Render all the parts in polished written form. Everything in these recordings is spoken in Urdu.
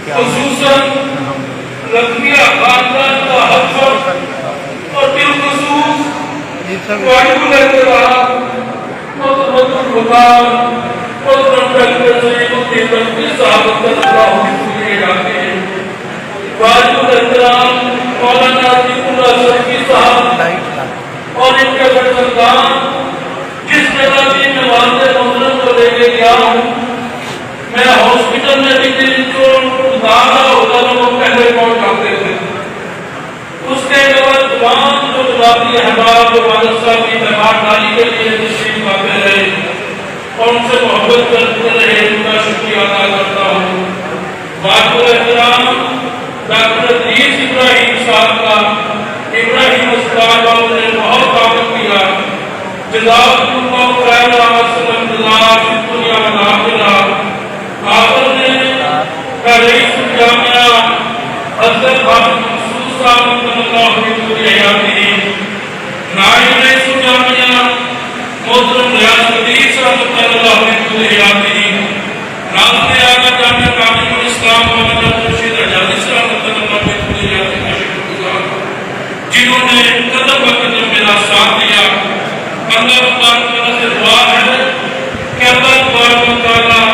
خصوصاً رضویہ خاندان کا حفظ اور بالخصوص واجب الاحترام محترم الفقار محترم ڈاکٹر سعید الدین نقوی صاحب کیے جاتے ہیں. واجب الاحترام مولانا عتیق اللہ سرکی صاحب اور ان کے فرزندان جس جگہ بھی میں والد محترم کو لے کے گیا ہوں میں ہاسپٹل میں بھی دن جو داخلہ ہوتا تھا وہ پہلے پہنچ جاتے تھے. اس کے بعد تمام جو جوابی احباب جو والد صاحب کی مہمانداری کے لیے تشریف لاتے رہے اور ان سے محبت کرتے رہے ان کا شکریہ ادا کرتا ہوں. واجب الاحترام ڈاکٹر ادریس ابراہیم صاحب کا ابراہیم اسلام نے بہت کام کیا. جزاک اللہ خیر وسلم جزاک دنیا والآخرہ. آپ نے رئیس الجامعہ حضرت خالد منصور صاحب صلی اللہ علیہ وسلم نائب رئیس الجامعہ محترم ریاض الدین صاحب صلی اللہ علیہ وسلم ناظم اعلیٰ جامعہ تعلیم الاسلام مولانا خورشید اعجازی صاحب صلی اللہ علیہ وسلم جنہوں نے قدم بقدم میرا ساتھ دیا. اللہ تبارک و تعالیٰ سے دعا ہے کہ اللہ تبارک و تعالیٰ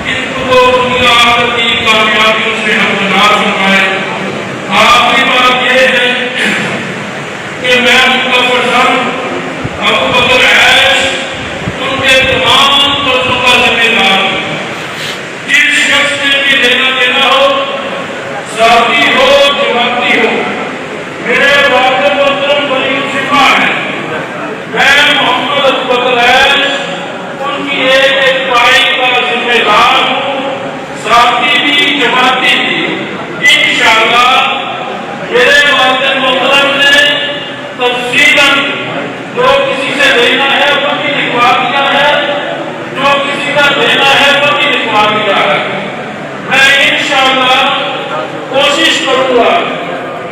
ان کو دنیا آخرت کی کامیابیوں سے ہمکنار فرمائے. آخری بات یہ ہے کہ میں ان کا فرزند ابو بکر عیش ان کے تمام قرضوں کا ذمہ دار ہوں. جس شخص نے بھی لینا دینا ہو ذاتی ہو جماعتی ہو میرے والد محترم ولی الشفا ہیں. میں محمد ابو بکر عیش ان کی ایک پائی کا ذمہ دار ہوں ذاتی بھی جماعتی بھی. انشاءاللہ میرے والد محترم نے تفصیلاً جو کسی سے لینا ہے وہ بھی لکھوا دیا ہے جو کسی کا دینا ہے وہ بھی لکھوا دیا ہے. میں انشاءاللہ کوشش کروں گا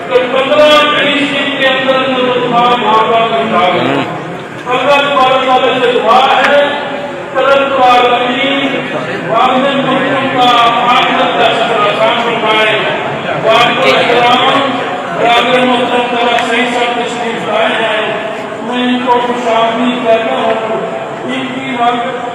کہ 15-20 دن کے اندر تمام بھاگا کرتا ہے. اللہ تبارک و تعالیٰ سے دعا ہے کرم تو عالمین والد محترم کا آخرت کا سفر آسان فرمائے. واجب الاحترام برادر محترم طلعت سعید صاحب تشریف لائے ہیں. میں ان کو خوش آمدید کہتا ہوں. ان کی والد